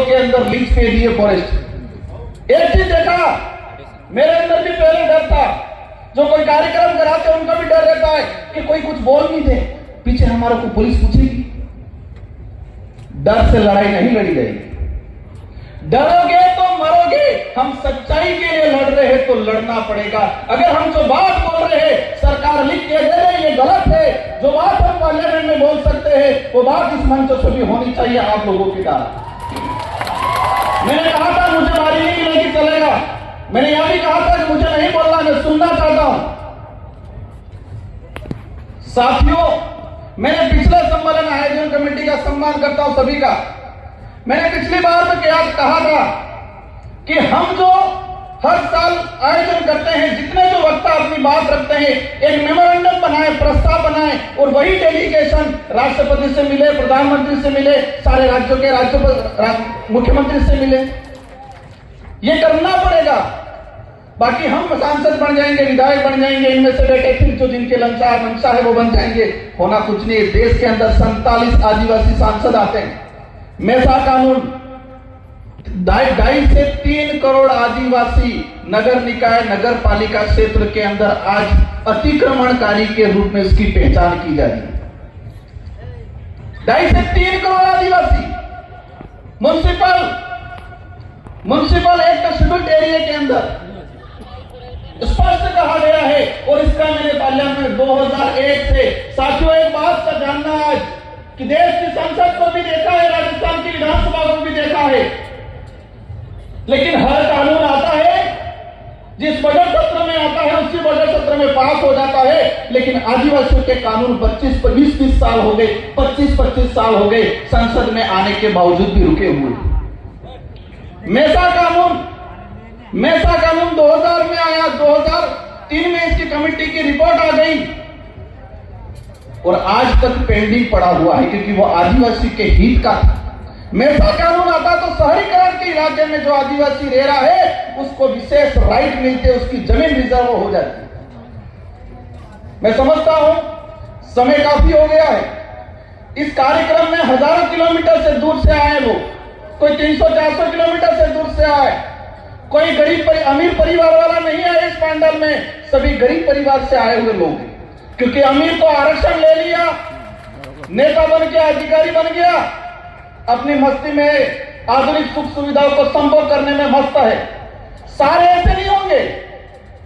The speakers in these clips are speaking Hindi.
के अंदर लीज पे दिए फॉरेस्ट। एक चीज देखा, मेरे अंदर भी पहले डर था, जो कोई कार्यक्रम कराते उनका भी डर रहता है कि कोई कुछ बोल नहीं दे, पीछे हमारे को पुलिस पूछेगी। डर से लड़ाई नहीं लड़ी जाएगी, डरोगे तो मरोगे। हम सच्चाई के लिए लड़ रहे हैं तो लड़ना पड़ेगा। अगर हम जो बात बोल रहे हैं सरकार लिख के दे रहे ये गलत है, जो बात हम पार्लियामेंट में बोल सकते हैं वो बात इस मंच से भी होनी चाहिए आप लोगों के द्वारा। मैंने कहा था मुझे मारी नहीं मिलेगी चलेगा, मैंने यह भी कहा था कि मुझे नहीं बोलना, मैं सुनना चाहता हूं। साथियों, मैंने पिछले सम्मेलन आयोजन कमेटी का सम्मान करता हूं सभी का। मैंने पिछली बार में क्या कहा था कि हम जो हर साल आयोजन करते हैं, जितने जो वक्ता अपनी बात रखते हैं, एक मेमोरेंडम बनाए, प्रस्ताव बनाए और वही डेलीगेशन राष्ट्रपति से मिले, प्रधानमंत्री से मिले, सारे राज्यों के मुख्यमंत्री से मिले। ये करना पड़ेगा। बाकी हम सांसद बन जाएंगे, विधायक बन जाएंगे, इनमें से बेटे फिर जो जिनके मंशा है वो बन जाएंगे, होना कुछ नहीं। देश के अंदर 47 आदिवासी सांसद आते हैं। मेसा कानून 2.5 से 3 करोड़ आदिवासी नगर निकाय, नगर पालिका क्षेत्र के अंदर आज अतिक्रमणकारी के रूप में इसकी पहचान की जा रही है। 2.5 से 3 करोड़ आदिवासी म्युनिसिपल एक्ट शेड्यूल्ड एरिया के अंदर स्पष्ट कहा गया है। और इसका मैंने पार्लियामेंट में 2001 से, साथियों एक बात का जानना आज कि देश की संसद को भी देखा है, राजस्थान की विधानसभा को भी देखा है, लेकिन हर कानून आता है जिस बजट सत्र में आता है उसी बजट सत्र में पास हो जाता है। लेकिन आदिवासियों के कानून 20 साल हो गए, 25 साल हो गए संसद में आने के बावजूद भी रुके हुए। मेसा कानून 2000 में आया, 2003 में इसकी कमेटी की रिपोर्ट आ गई और आज तक पेंडिंग पड़ा हुआ है, क्योंकि वो आदिवासी के हित का था। मेसा कानून आता तो शहरीकरण के इलाके में जो आदिवासी रह रहा है उसको विशेष राइट मिलते, उसकी जमीन रिजर्व हो जाती। मैं समझता हूं समय काफी हो गया है। इस कार्यक्रम में हजारों किलोमीटर से दूर से आए लोग, कोई 300-400 किलोमीटर से दूर से आए, कोई अमीर परिवार वाला नहीं आया इस पंडाल में, सभी गरीब परिवार से आए हुए लोग हैं। क्योंकि अमीर तो आरक्षण ले लिया, नेता बन गया, अधिकारी बन गया, अपनी मस्ती में आधुनिक सुख सुविधाओं को संभव करने में मस्त है। सारे ऐसे नहीं होंगे,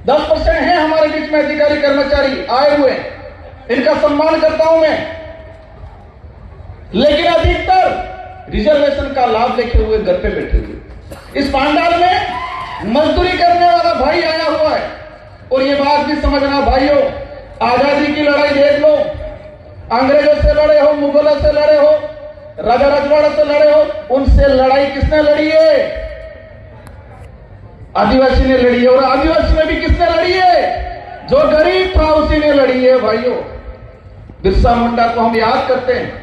10% हैं हमारे बीच में अधिकारी कर्मचारी आए हुए, इनका सम्मान करता हूं मैं। लेकिन अधिकतर रिजर्वेशन का लाभ लेके हुए घर पे बैठे हुए। इस पंडाल में मजदूरी करने वाला भाई आया हुआ है। और ये बात भी समझना भाइयों, आजादी की लड़ाई देख लो, अंग्रेजों से लड़े हो, मुगलों से लड़े हो, राजा रजवाड़ों से लड़े हो, उनसे लड़ाई किसने लड़ी है? आदिवासी ने लड़ी है। और आदिवासी में भी किसने लड़ी है? जो गरीब था उसी ने लड़ी है भाइयों। बिरसा मुंडा को हम याद करते हैं,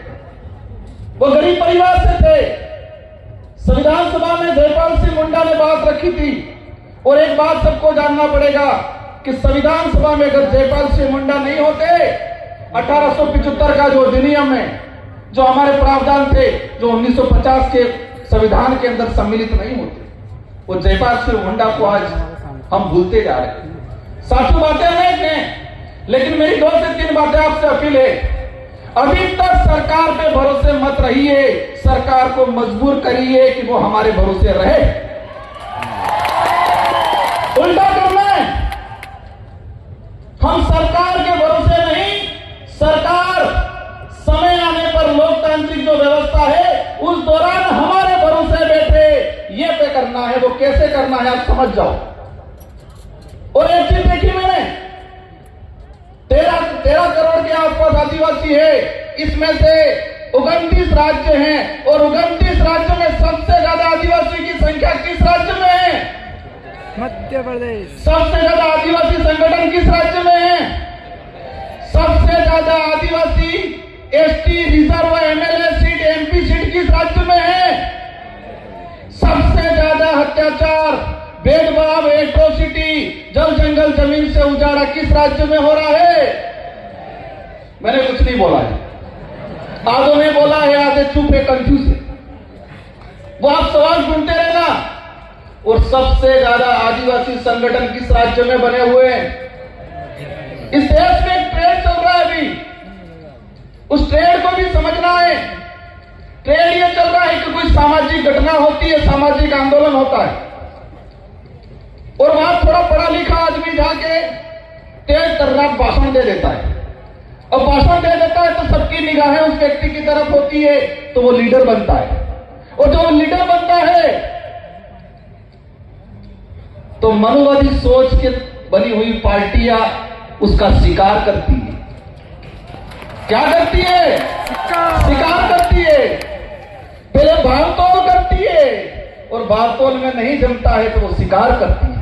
वो गरीब परिवार से थे। संविधान सभा में जयपाल सिंह मुंडा ने बात रखी थी। और एक बात सबको जानना पड़ेगा कि संविधान सभा में अगर जयपाल सिंह मुंडा नहीं होते, 1875 का जो अधिनियम है, जो हमारे प्रावधान थे, जो 1950 के संविधान के अंदर सम्मिलित नहीं होते, वो जयपाल सिंह मुंडा को आज हम भूलते जा रहे हैं। साथियों बातें अनेक हैं, लेकिन मेरी 2 से 3 बातें आपसे अपील है। अभी तक सरकार पे भरोसे मत रहिए, सरकार को मजबूर करिए कि वो हमारे भरोसे रहे। उल्टा करना है, हम सरकार के भरोसे नहीं, सरकार समय आने पर लोकतांत्रिक जो व्यवस्था है उस दौरान हमारे भरोसे बैठे, ये पे करना है। वो कैसे करना है आप समझ जाओ। और एक चीज देखी मैंने, 13 करोड़ के आसपास आदिवासी है, इसमें से 29 राज्य हैं और 29 राज्यों में सबसे ज्यादा आदिवासी की संख्या किस राज्य में है? मध्य प्रदेश। सबसे ज्यादा आदिवासी संगठन किस राज्य में है? सबसे ज्यादा आदिवासी ST reserve MLA seat, MP seat किस राज्य में है? सबसे ज्यादा अत्याचार, भेदभाव, एट्रोसिटी, जल जंगल जमीन से उजाड़ा किस राज्य में हो रहा है? मैंने कुछ नहीं बोला है, आधों ने बोला है, आधे चुप है, कंफ्यूज है। वो आप सवाल ढूंढते रहना। और सबसे ज्यादा आदिवासी संगठन किस राज्य में बने हुए हैं? इस देश में एक ट्रेड चल रहा है अभी, उस ट्रेड को भी समझना है। ट्रेड ये चल रहा है कि कोई सामाजिक घटना होती है, सामाजिक आंदोलन होता है, और वहां थोड़ा पढ़ा लिखा आदमी जाके तेज तर्रार भाषण दे देता है, और भाषण दे देता है तो सबकी निगाहें उस व्यक्ति की तरफ होती है, तो वो लीडर बनता है। और जो लीडर बनता है तो मनुवादी सोच के बनी हुई पार्टियां उसका शिकार करती है। क्या करती है? शिकार करती है। पहले भावतोल करती है, और भावतोल में नहीं जमता है तो वो शिकार करती है।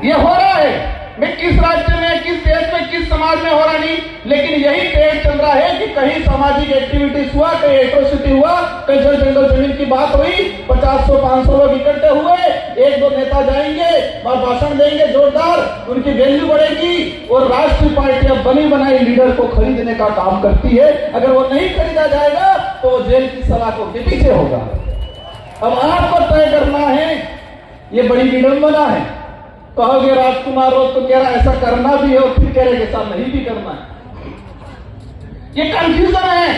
ये हो रहा है। मैं किस राज्य में, किस देश में, किस समाज में हो रहा नहीं, लेकिन यही ट्रेंड चल रहा है कि कहीं सामाजिक एक्टिविटीज हुआ, कहीं एट्रोसिटी हुआ, कहीं जंगल जमीन की बात हुई, 50-100-500 लोग इकट्ठे हुए, एक दो नेता जाएंगे, भाषण देंगे जोरदार, उनकी वैल्यू बढ़ेगी, और राष्ट्रीय पार्टियां बनी बनाई लीडर को खरीदने का काम करती है। अगर वो नहीं खरीदा जाएगा तो वो जेल की सलाखों के पीछे होगा। अब आपको तय करना है, ये बड़ी विडंबना है। कहोगे राजकुमार रोज तो कह रहा ऐसा करना भी है, और फिर कह रहे ऐसा नहीं भी करना है। ये कंफ्यूजन है,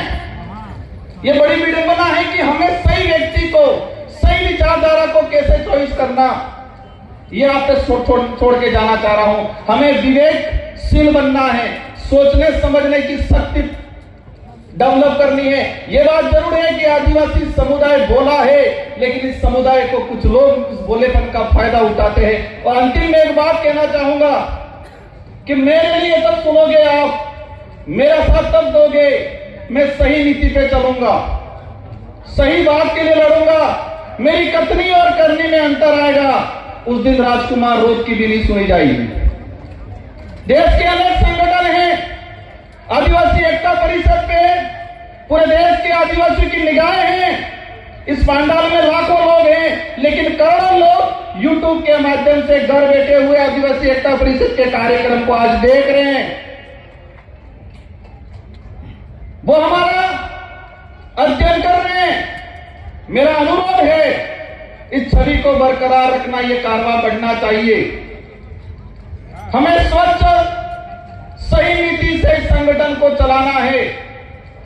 ये बड़ी विडंबना है कि हमें सही व्यक्ति को, सही विचारधारा को कैसे चॉइस करना, ये आप पे छोड़ के जाना चाह रहा हूं। हमें विवेकशील बनना है, सोचने समझने की शक्ति डेवलप करनी है। यह बात जरूर है कि आदिवासी समुदाय बोला है, लेकिन इस समुदाय को कुछ लोग उस बोलेपन का फायदा उठाते हैं। और अंतिम में एक बात कहना चाहूंगा कि मेरे लिए तब सुनोगे आप, मेरा साथ तब दोगे, मैं सही नीति पे चलूंगा, सही बात के लिए लड़ूंगा, मेरी कथनी और करनी में अंतर आएगा, उस दिन राजकुमार रोज की भी नहीं सुनी जाएगी। देश के अनेक संगठन हैं, आदिवासी एकता परिषद पे पूरे देश के आदिवासियों की निगाहें हैं। इस पंडाल में लाखों लोग हैं, लेकिन करोड़ों लोग यूट्यूब के माध्यम से घर बैठे हुए आदिवासी एकता परिषद के कार्यक्रम को आज देख रहे हैं। वो हमारा अध्ययन कर रहे हैं। मेरा अनुरोध है, इस छवि को बरकरार रखना, ये कारवां बढ़ना चाहिए। हमें स्वच्छ सही नीति से संगठन को चलाना है।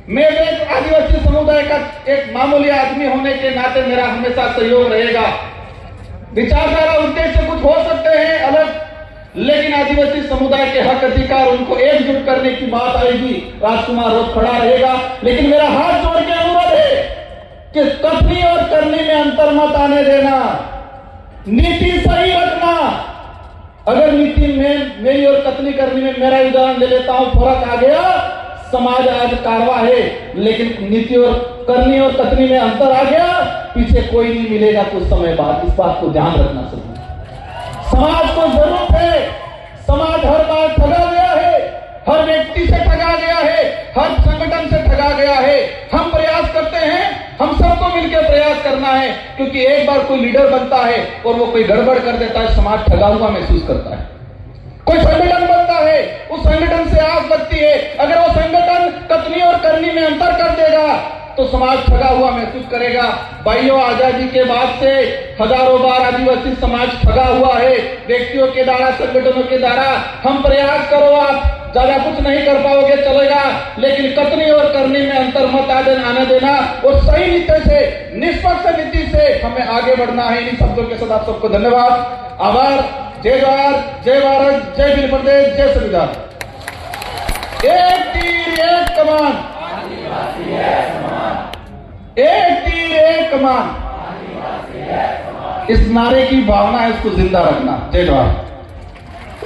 मैं एक आदिवासी समुदाय का एक मामूली आदमी होने के नाते मेरा हमेशा सहयोग रहेगा। विचारधारा उद्देश्य कुछ हो सकते हैं अलग, लेकिन आदिवासी समुदाय के हक अधिकार, उनको एकजुट करने की बात आएगी, राजकुमार रोज खड़ा रहेगा। लेकिन मेरा हाथ जोड़ के अनुरोध है कि कथनी और करनी में अंतर मत आने देना, नीति सही रखना। अगर नीति में मेरी और कथनी करनी में, मेरा उदाहरण ले लेता हूं, फर्क आ गया, समाज आज कारवा है, लेकिन नीति और करनी और कथनी में अंतर आ गया, पीछे कोई नहीं मिलेगा कुछ समय बाद। इस बात को ध्यान रखना चाहिए। समाज को जरूरत है, समाज हर बार ठगा गया है, हर व्यक्ति से ठगा गया है, हर संगठन से ठगा गया है। हम प्रयास करते हैं, हम सबको मिलकर प्रयास करना है, क्योंकि एक बार कोई लीडर बनता है और वो कोई गड़बड़ कर देता है, समाज ठगा हुआ महसूस करता है। कोई संगठन बनता है, उस संगठन से आस लगती है, अगर वो संगठन कथनी और करनी में अंतर कर देगा तो समाज ठगा हुआ महसूस करेगा। भाइयों, आजादी के बाद से हजारों बार आदिवासी समाज ठगा हुआ है, व्यक्तियों के द्वारा, संगठनों के द्वारा। हम प्रयास करो, आप ज्यादा कुछ नहीं कर पाओगे चलेगा, लेकिन कथनी और करनी में अंतर मत आने देना, और सही नीति से, निष्पक्ष नीति से हमें आगे बढ़ना है। इन शब्दों के साथ आप सबको धन्यवाद, आभार। जय जवाहर, जय भारत, जय वीर प्रदेश, जय संविधान। एक तीर एक कमान, एक तीर एक कमान, इस नारे की भावना है, इसको जिंदा रखना। जय जवाहर।